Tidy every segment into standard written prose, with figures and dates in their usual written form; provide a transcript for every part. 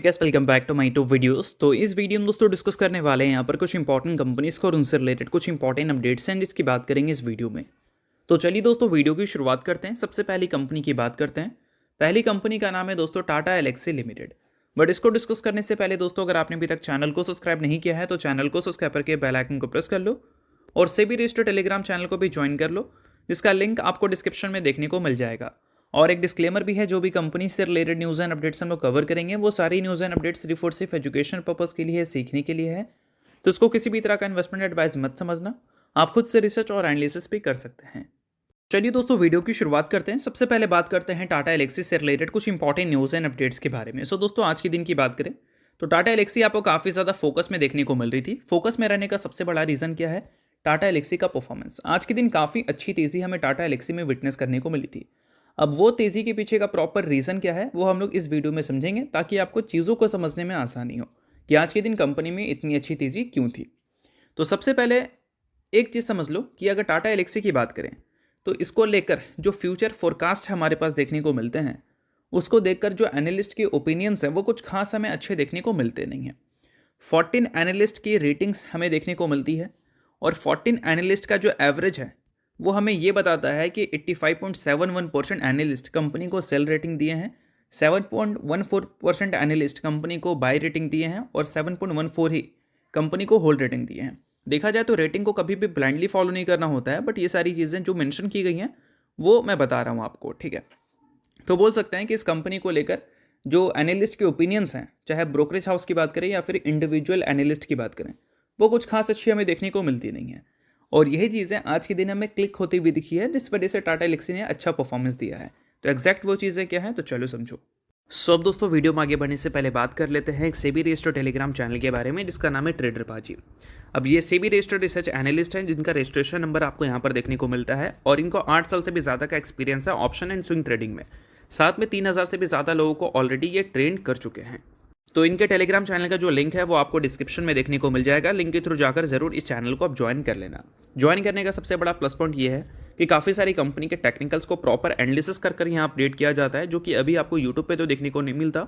Hey guys, welcome back to my to videos. तो इस video में दोस्तों डिस्कस करने वाले हैं यहाँ पर कुछ इंपॉर्टेंट कंपनीज को और उनसे रिलेटेड कुछ इंपॉर्टेंट अपडेट्स हैं जिसकी बात करेंगे इस वीडियो में। तो चलिए दोस्तों वीडियो की शुरुआत करते हैं। सबसे पहली कंपनी की बात करते हैं। पहली कंपनी का नाम है दोस्तों टाटा एलेक्सी लिमिटेड। बट इसको डिस्कस करने से पहले दोस्तों अगर आपने अभी तक चैनल को सब्सक्राइब नहीं किया है तो चैनल को सब्सक्राइब करके बेल आइकन को प्रेस कर लो और सेबी रजिस्टर्ड टेलीग्राम चैनल को भी ज्वाइन कर लो, जिसका लिंक आपको डिस्क्रिप्शन में देखने को मिल जाएगा। और एक डिस्क्लेमर भी है, जो भी कंपनी से रिलेटेड न्यूज़ एंड अपडेट्स हम लोग कवर करेंगे वो सारी न्यूज़ एंड अपडेट्स सिर्फ और सिर्फ एजुकेशन पर्पस के लिए है, सीखने के लिए है। तो इसको किसी भी तरह का इन्वेस्टमेंट एडवाइस मत समझना, आप खुद से रिसर्च और एनालिसिस भी कर सकते हैं। चलिए दोस्तों वीडियो की शुरुआत करते हैं। सबसे पहले बात करते हैं टाटा एलेक्सी से रिलेटेड कुछ इंपॉर्टेंट न्यूज़ एंड अपडेट्स के बारे में। सो दोस्तों आज के दिन की बात करें तो टाटा एलेक्सी आपको काफ़ी ज़्यादा फोकस में देखने को मिल रही थी। फोकस में रहने का सबसे बड़ा रीज़न क्या है? टाटा एलेक्सी का परफॉर्मेंस। आज के दिन काफ़ी अच्छी तेज़ी हमें टाटा एलेक्सी में विटनेस करने को मिली थी। अब वो तेज़ी के पीछे का प्रॉपर रीज़न क्या है वो हम लोग इस वीडियो में समझेंगे, ताकि आपको चीज़ों को समझने में आसानी हो कि आज के दिन कंपनी में इतनी अच्छी तेज़ी क्यों थी। तो सबसे पहले एक चीज़ समझ लो कि अगर टाटा एलेक्सी की बात करें तो इसको लेकर जो फ्यूचर फोरकास्ट हमारे पास देखने को मिलते हैं, उसको देखकर जो एनालिस्ट के ओपिनियंस हैं वो कुछ खास हमें अच्छे देखने को मिलते नहीं हैं। 14 एनालिस्ट की रेटिंग्स हमें देखने को मिलती है और 14 एनालिस्ट का जो एवरेज है वो हमें ये बताता है कि 85.71% एनालिस्ट कंपनी को सेल रेटिंग दिए हैं, 7.14% एनालिस्ट कंपनी को बाय रेटिंग दिए हैं और 7.14 ही कंपनी को होल्ड रेटिंग दिए हैं। देखा जाए तो रेटिंग को कभी भी ब्लाइंडली फॉलो नहीं करना होता है, बट ये सारी चीज़ें जो मेंशन की गई हैं वो मैं बता रहा हूँ आपको, ठीक है। तो बोल सकते हैं कि इस कंपनी को लेकर जो एनालिस्ट के ओपिनियंस हैं, चाहे ब्रोकरेज हाउस की बात करें या फिर इंडिविजुअल एनालिस्ट की बात करें, वो कुछ खास अच्छी हमें देखने को मिलती नहीं है। और यही चीज़ें आज के दिन हमें क्लिक होती हुई दिखी है, जिस वजह से टाटा एलेक्सी ने अच्छा परफॉर्मेंस दिया है। तो एग्जैक्ट वो चीज़ें क्या है तो चलो समझो। सो अब दोस्तों वीडियो में आगे बढ़ने से पहले बात कर लेते हैं एक सेबी रजिस्टर्ड टेलीग्राम चैनल के बारे में, जिसका नाम है ट्रेडर बाजी। अब ये सेबी रजिस्टर्ड रिसर्च एनालिस्ट हैं जिनका रजिस्ट्रेशन नंबर आपको यहाँ पर देखने को मिलता है और इनको 8 साल से भी ज़्यादा का एक्सपीरियंस है ऑप्शन एंड स्विंग ट्रेडिंग में। साथ में 3000 से भी ज़्यादा लोगों को ऑलरेडी ये ट्रेन कर चुके हैं। तो इनके टेलीग्राम चैनल का जो लिंक है वो आपको डिस्क्रिप्शन में देखने को मिल जाएगा। लिंक के थ्रू जाकर जरूर इस चैनल को आप ज्वाइन कर लेना। ज्वाइन करने का सबसे बड़ा प्लस पॉइंट ये है कि काफ़ी सारी कंपनी के टेक्निकल्स को प्रॉपर एनालिसिस कर यहाँ अपडेट किया जाता है, जो कि अभी आपको यूट्यूब पे तो देखने को नहीं मिलता,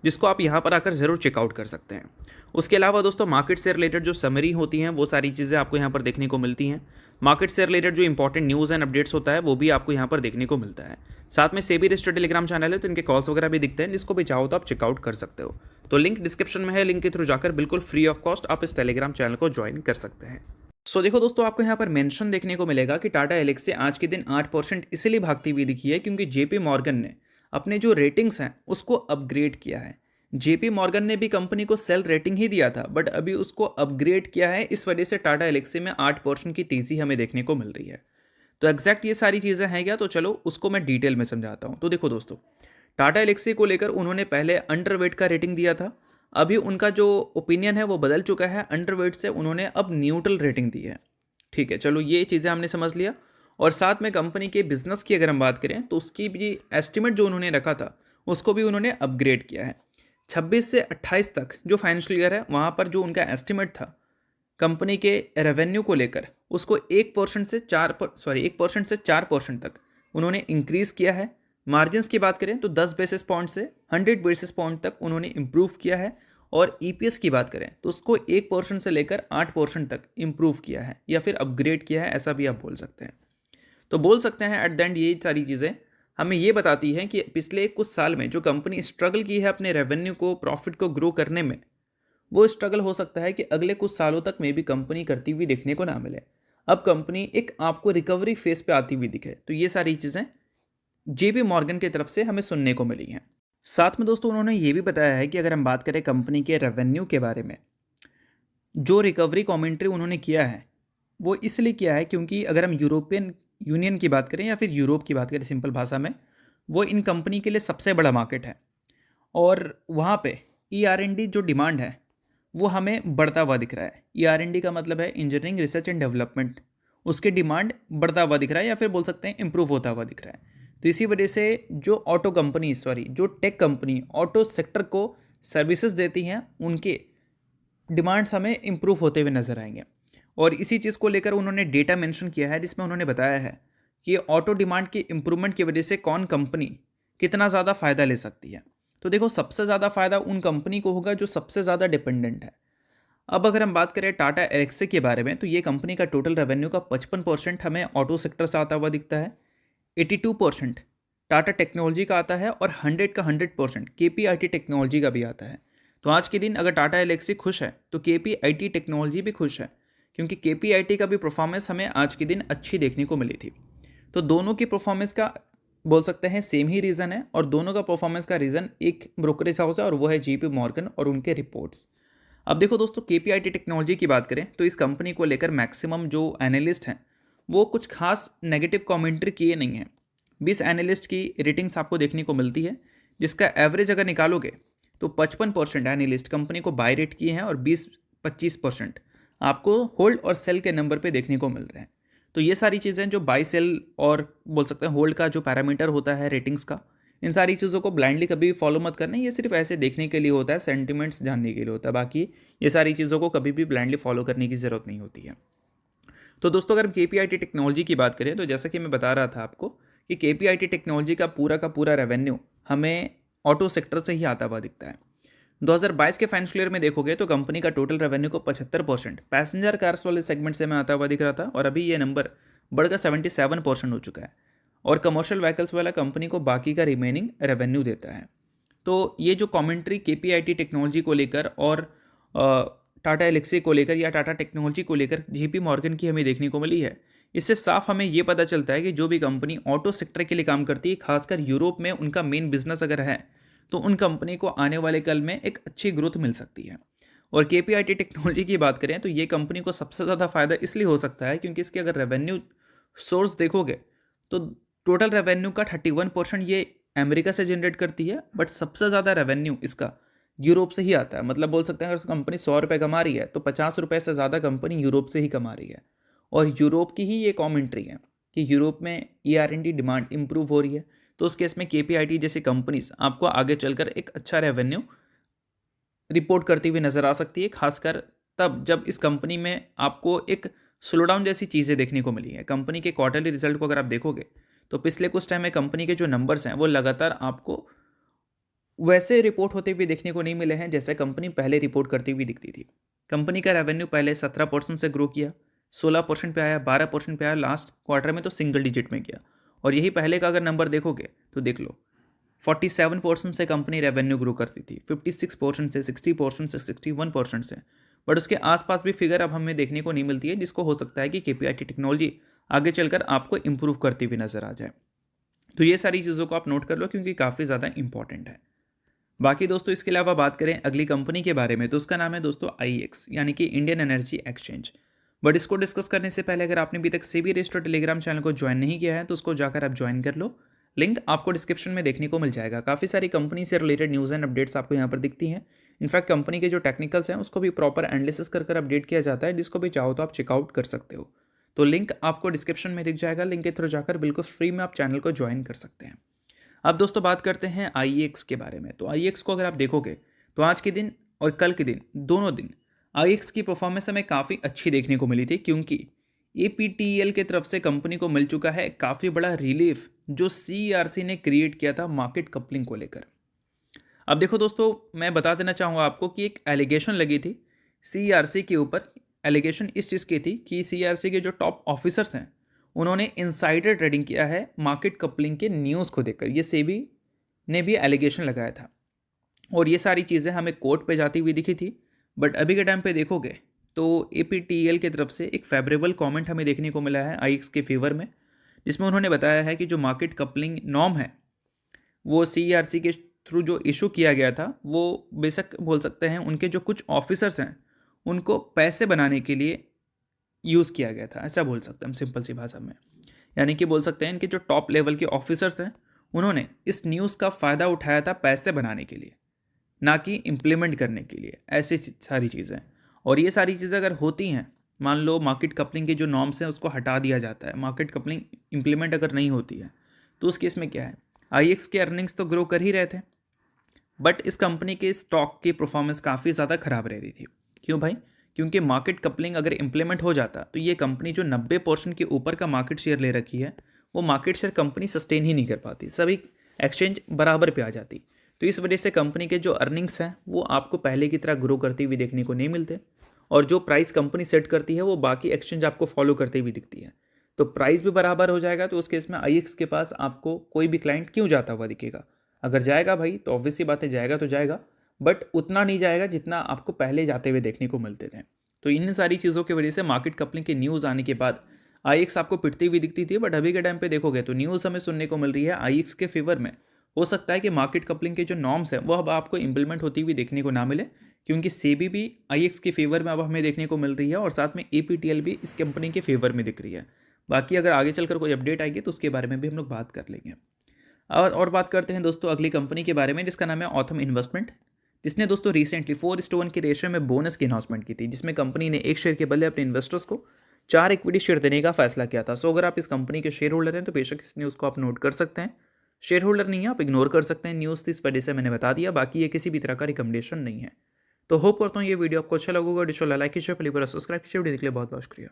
जिसको आप यहाँ पर आकर ज़रूर चेकआउट कर सकते हैं। उसके अलावा दोस्तों मार्केट से रिलेटेड जो समरी होती हैं वो सारी चीज़ें आपको यहाँ पर देखने को मिलती हैं। मार्केट से रिलेटेड जो इंपॉर्टेंट न्यूज़ एंड अपडेट्स होता है वो भी आपको यहाँ पर देखने को मिलता है। साथ में सेबी रजिस्टर्ड टेलीग्राम चैनल है तो इनके कॉल्स वगैरह भी दिखते हैं, जिसको भी चाहो तो आप चेकआउट कर सकते हो। तो लिंक डिस्क्रिप्शन में है, लिंक के थ्रू जाकर बिल्कुल फ्री ऑफ कॉस्ट आप इस टेलीग्राम चैनल को ज्वाइन कर सकते हैं। सो देखो दोस्तों, आपको यहाँ पर मेंशन देखने को मिलेगा कि टाटा एलेक्सी आज के दिन 8% इसलिए भागती हुई दिखी है क्योंकि जेपी मॉर्गन ने अपने जो रेटिंग्स हैं उसको अपग्रेड किया है। जेपी मॉर्गन ने भी कंपनी को सेल रेटिंग ही दिया था, बट अभी उसको अपग्रेड किया है, इस वजह से टाटा एलेक्सी में 8% की तेज़ी हमें देखने को मिल रही है। तो एग्जैक्ट ये सारी चीज़ें हैं क्या, तो चलो उसको मैं डिटेल में समझाता हूँ। तो देखो दोस्तों, टाटा एलेक्सी को लेकर उन्होंने पहले अंडरवेट का रेटिंग दिया था, अभी उनका जो ओपिनियन है वो बदल चुका है, अंडरवेट से उन्होंने अब न्यूट्रल रेटिंग दी है। ठीक है, चलो ये चीज़ें हमने समझ लिया। और साथ में कंपनी के बिजनेस की अगर हम बात करें तो उसकी भी एस्टिमेट जो उन्होंने रखा था उसको भी उन्होंने अपग्रेड किया है। 26 से 28 तक जो फाइनेंशियल ईयर है वहाँ पर जो उनका एस्टिमेट था कंपनी के रेवेन्यू को लेकर, उसको 1% से 4% तक उन्होंने इंक्रीज़ किया है। मार्जिन्स की बात करें तो 10 बेसिस पॉइंट से 100 बेसिस पॉइंट तक उन्होंने इम्प्रूव किया है। और ईपीएस की बात करें तो उसको 1% से लेकर 8% तक इम्प्रूव किया है या फिर अपग्रेड किया है, ऐसा भी आप बोल सकते हैं। तो बोल सकते हैं एट द एंड ये सारी चीज़ें हमें ये बताती हैं कि पिछले कुछ साल में जो कंपनी स्ट्रगल की है अपने रेवेन्यू को, प्रॉफिट को ग्रो करने में, वो स्ट्रगल हो सकता है कि अगले कुछ सालों तक में भी कंपनी करती हुई देखने को ना मिले। अब कंपनी एक आपको रिकवरी फेस पे आती हुई दिखे। तो ये सारी चीज़ें जेपी मॉर्गन की तरफ से हमें सुनने को मिली हैं। साथ में दोस्तों उन्होंने ये भी बताया है कि अगर हम बात करें कंपनी के रेवेन्यू के बारे में, जो रिकवरी कमेंट्री उन्होंने किया है वो इसलिए किया है क्योंकि अगर हम यूरोपियन यूनियन की बात करें या फिर यूरोप की बात करें, सिंपल भाषा में, वो इन कंपनी के लिए सबसे बड़ा मार्केट है और वहाँ पे ER&D जो डिमांड है वो हमें बढ़ता हुआ दिख रहा है। ER&D का मतलब है इंजीनियरिंग रिसर्च एंड डेवलपमेंट, उसके डिमांड बढ़ता हुआ दिख रहा है या फिर बोल सकते हैं इम्प्रूव होता हुआ दिख रहा है। तो इसी वजह से जो जो टेक कंपनी ऑटो सेक्टर को सर्विसेज देती हैं, उनके डिमांड्स हमें इम्प्रूव होते हुए नजर आएंगे। और इसी चीज़ को लेकर उन्होंने डेटा मेंशन किया है, जिसमें उन्होंने बताया है कि ऑटो डिमांड की इम्प्रूवमेंट की वजह से कौन कंपनी कितना ज़्यादा फ़ायदा ले सकती है। तो देखो सबसे ज़्यादा फायदा उन कंपनी को होगा जो सबसे ज़्यादा डिपेंडेंट है। अब अगर हम बात करें टाटा एल्क्सी के बारे में, तो ये कंपनी का टोटल रेवेन्यू का 55% हमें ऑटो सेक्टर से आता हुआ दिखता है, 82% टाटा टेक्नोलॉजी का आता है और 100 का 100% केपीआईटी टेक्नोलॉजी का भी आता है। तो आज के दिन अगर टाटा एल्क्सी खुश है तो केपीआईटी टेक्नोलॉजी भी खुश है, क्योंकि केपीआईटी का भी परफॉर्मेंस हमें आज के दिन अच्छी देखने को मिली थी। तो दोनों की परफॉर्मेंस का बोल सकते हैं सेम ही रीज़न है, और दोनों का परफॉर्मेंस का रीज़न एक ब्रोकरेज हाउस है और वो है जीपी मॉर्गन और उनके रिपोर्ट्स। अब देखो दोस्तों, केपीआईटी टेक्नोलॉजी की बात करें तो इस कंपनी को लेकर मैक्सिमम जो एनालिस्ट हैं वो कुछ खास नेगेटिव कमेंट्री किए नहीं हैं। 20 एनालिस्ट की रेटिंग्स आपको देखने को मिलती है, जिसका एवरेज अगर निकालोगे तो 55% एनालिस्ट कंपनी को बाय रेट किए हैं और 20-25% आपको होल्ड और सेल के नंबर पे देखने को मिल रहे हैं। तो ये सारी चीज़ें जो बाय सेल और बोल सकते हैं होल्ड का जो पैरामीटर होता है रेटिंग्स का, इन सारी चीज़ों को ब्लाइंडली कभी भी फॉलो मत करना। ये सिर्फ ऐसे देखने के लिए होता है, सेंटिमेंट्स जानने के लिए होता है। बाकी ये सारी चीज़ों को कभी भी ब्लाइंडली फॉलो करने की ज़रूरत नहीं होती है। तो दोस्तों, अगर हम केपीआईटी टेक्नोलॉजी की बात करें तो जैसा कि मैं बता रहा था आपको कि केपीआईटी टेक्नोलॉजी का पूरा रेवेन्यू हमें ऑटो सेक्टर से ही आता हुआ दिखता है। 2022 के फाइनेंशियल ईयर में देखोगे तो कंपनी का टोटल रेवेन्यू को 75% पैसेंजर कार्स वाले सेगमेंट से में आता हुआ दिख रहा था, और अभी ये नंबर बढ़कर 77% हो चुका है। और कमर्शियल व्हीकल्स वाला कंपनी को बाकी का रिमेनिंग रेवेन्यू देता है। तो ये जो कमेंट्री केपीआईटी टेक्नोलॉजी को लेकर और टाटा एल्क्सी को लेकर या टाटा टेक्नोलॉजी को लेकर जीपी मॉर्गन की हमें देखने को मिली है, इससे साफ हमें ये पता चलता है कि जो भी कंपनी ऑटो सेक्टर के लिए काम करती है, खासकर यूरोप में उनका मेन बिजनेस अगर है, तो उन कंपनी को आने वाले कल में एक अच्छी ग्रोथ मिल सकती है। और केपीआईटी टेक्नोलॉजी की बात करें तो ये कंपनी को सबसे ज़्यादा फायदा इसलिए हो सकता है क्योंकि इसके अगर रेवेन्यू सोर्स देखोगे तो टोटल रेवेन्यू का 31% ये अमेरिका से जनरेट करती है, बट सबसे ज़्यादा रेवेन्यू इसका यूरोप से ही आता है। मतलब बोल सकते हैं अगर कंपनी 100 रुपये कमा रही है तो 50 रुपये से ज़्यादा कंपनी यूरोप से ही कमा रही है। और यूरोप की ही ये कॉमेंट्री है कि यूरोप में ER&D डिमांड इंप्रूव हो रही है, तो उस केस में केपीआईटी जैसी कंपनीज आपको आगे चलकर एक अच्छा रेवेन्यू रिपोर्ट करती हुई नजर आ सकती है, खासकर तब जब इस कंपनी में आपको एक स्लोडाउन जैसी चीज़ें देखने को मिली है। कंपनी के क्वार्टरली रिजल्ट को अगर आप देखोगे तो पिछले कुछ टाइम में कंपनी के जो नंबर्स हैं वो लगातार आपको वैसे रिपोर्ट होते हुए देखने को नहीं मिले हैं जैसे कंपनी पहले रिपोर्ट करती हुई दिखती थी। कंपनी का रेवेन्यू पहले 17% से ग्रो किया, 16% पे आया, 12% पे आया, लास्ट क्वार्टर में तो सिंगल डिजिट में गया। और यही पहले का अगर नंबर देखोगे तो देख लो 47% से कंपनी रेवेन्यू ग्रो करती थी, 56% से, 60% से, 61% से। बट उसके आसपास भी फिगर अब हमें देखने को नहीं मिलती है, जिसको हो सकता है कि केपीआईटी टेक्नोलॉजी आगे चलकर आपको इंप्रूव करती हुई नजर आ जाए। तो ये सारी चीज़ों को आप नोट कर लो क्योंकि काफ़ी ज़्यादा इंपॉर्टेंट है। बाकी दोस्तों, इसके अलावा बात करें अगली कंपनी के बारे में तो उसका नाम है दोस्तों IEX, यानी कि इंडियन एनर्जी एक्सचेंज। बट इसको डिस्कस करने से पहले अगर आपने अभी तक सेबी रजिस्टर्ड टेलीग्राम चैनल को ज्वाइन नहीं किया है तो उसको जाकर आप ज्वाइन कर लो। लिंक आपको डिस्क्रिप्शन में देखने को मिल जाएगा। काफ़ी सारी कंपनी से रिलेटेड न्यूज़ एंड अपडेट्स आपको यहाँ पर दिखती हैं। इनफैक्ट कंपनी के जो टेक्निकल्स हैं उसको भी प्रॉपर एनालिसिस कर अपडेट किया जाता है, जिसको भी चाहो तो आप चेकआउट कर सकते हो। तो लिंक आपको डिस्क्रिप्शन में दिख जाएगा, लिंक के थ्रू जाकर बिल्कुल फ्री में आप चैनल को ज्वाइन कर सकते हैं। अब दोस्तों बात करते हैं IEX के बारे में। तो IEX को अगर आप देखोगे तो आज के दिन और कल के दिन दोनों दिन IEX की परफॉर्मेंस हमें काफ़ी अच्छी देखने को मिली थी, क्योंकि APTEL की तरफ से कंपनी को मिल चुका है काफ़ी बड़ा रिलीफ जो CERC ने क्रिएट किया था मार्केट कपलिंग को लेकर। अब देखो दोस्तों, मैं बता देना चाहूँगा आपको कि एक एलिगेशन लगी थी CERC के ऊपर। एलिगेशन इस चीज़ की थी कि CERC के जो टॉप ऑफिसर्स हैं उन्होंने इनसाइडर ट्रेडिंग किया है मार्केट कपलिंग के न्यूज़ को देखकर। ये सेबी ने भी एलिगेशन लगाया था और ये सारी चीज़ें हमें कोर्ट पे जाती हुई दिखी थी। बट अभी के टाइम पे देखोगे तो APTEL की तरफ से एक फेवरेबल कमेंट हमें देखने को मिला है IEX के फेवर में, जिसमें उन्होंने बताया है कि जो मार्केट कपलिंग नॉर्म है वो CERC के थ्रू जो इशू किया गया था वो बेशक बोल सकते हैं उनके जो कुछ ऑफिसर्स हैं उनको पैसे बनाने के लिए यूज़ किया गया था, ऐसा बोल सकते हैं हम सिंपल सी भाषा में। यानी कि बोल सकते हैं इनके जो टॉप लेवल के ऑफिसर्स हैं उन्होंने इस न्यूज़ का फ़ायदा उठाया था पैसे बनाने के लिए, ना कि इम्प्लीमेंट करने के लिए। ऐसी सारी चीज़ें, और ये सारी चीज़ें अगर होती हैं, मान लो मार्केट कपलिंग के जो नॉर्म्स हैं उसको हटा दिया जाता है, मार्केट कपलिंग इम्प्लीमेंट अगर नहीं होती है तो उस केस में क्या है, IEX के अर्निंग्स तो ग्रो कर ही रहे थे, बट इस कंपनी के स्टॉक की परफॉर्मेंस काफ़ी ज़्यादा ख़राब रह रही थी। क्यों भाई? क्योंकि मार्केट कपलिंग अगर इम्प्लीमेंट हो जाता तो ये कंपनी जो 90% के ऊपर का मार्केट शेयर ले रखी है वो मार्केट शेयर कंपनी सस्टेन ही नहीं कर पाती, सभी एक्सचेंज बराबर पे आ जाती। तो इस वजह से कंपनी के जो अर्निंग्स हैं वो आपको पहले की तरह ग्रो करती हुई देखने को नहीं मिलते, और जो प्राइस कंपनी सेट करती है वो बाकी एक्सचेंज आपको फॉलो करते हुए दिखती है। तो प्राइस भी बराबर हो जाएगा, तो उस केस में आईएक्स के पास आपको कोई भी क्लाइंट क्यों जाता हुआ दिखेगा। अगर जाएगा भाई तो ऑब्वियस सी बात है, जाएगा तो जाएगा, बट उतना नहीं जाएगा जितना आपको पहले जाते हुए देखने को मिलते थे। तो इन सारी चीज़ों की वजह से मार्केट कपलिंग की न्यूज़ आने के बाद आईएक्स आपको पिटती हुई दिखती थी, बट अभी के टाइम पे देखोगे तो न्यूज़ हमें सुनने को मिल रही है आईएक्स के फेवर में। हो सकता है कि मार्केट कपलिंग के जो नॉर्म्स हैं वो अब आपको इंप्लीमेंट होती हुई देखने को ना मिले, क्योंकि सेबी भी आईएक्स के फेवर में अब हमें देखने को मिल रही है, और साथ में एपीटीएल भी इस कंपनी के फेवर में दिख रही है। बाकी अगर आगे चलकर कोई अपडेट आएगी तो उसके बारे में भी हम लोग बात कर लेंगे। और बात करते हैं दोस्तों अगली कंपनी के बारे में, जिसका नाम है ऑथम इन्वेस्टमेंट, जिसने दोस्तों रिसेंटली 4:1 की रेशियो में बोनस की अनाउंसमेंट की थी, जिसमें कंपनी ने एक शेयर के बदले अपने इन्वेस्टर्स को 4 इक्विटी शेयर देने का फैसला किया था। सो अगर आप इस कंपनी के शेयर होल्डर हैं तो बेशक इस न्यूज़ को आप नोट कर सकते हैं। शेयर होल्डर नहीं है आप इग्नोर कर सकते हैं न्यूज़, इस वजह से मैंने बता दिया, बाकी ये किसी भी तरह का रिकमेंडेशन नहीं है। तो होप करता हूँ ये वीडियो आपको अच्छा लगेगा। डिशो लाइक कीजिए, सब्सक्राइब कीजिए। वीडियो के लिए बहुत बहुत शुक्रिया।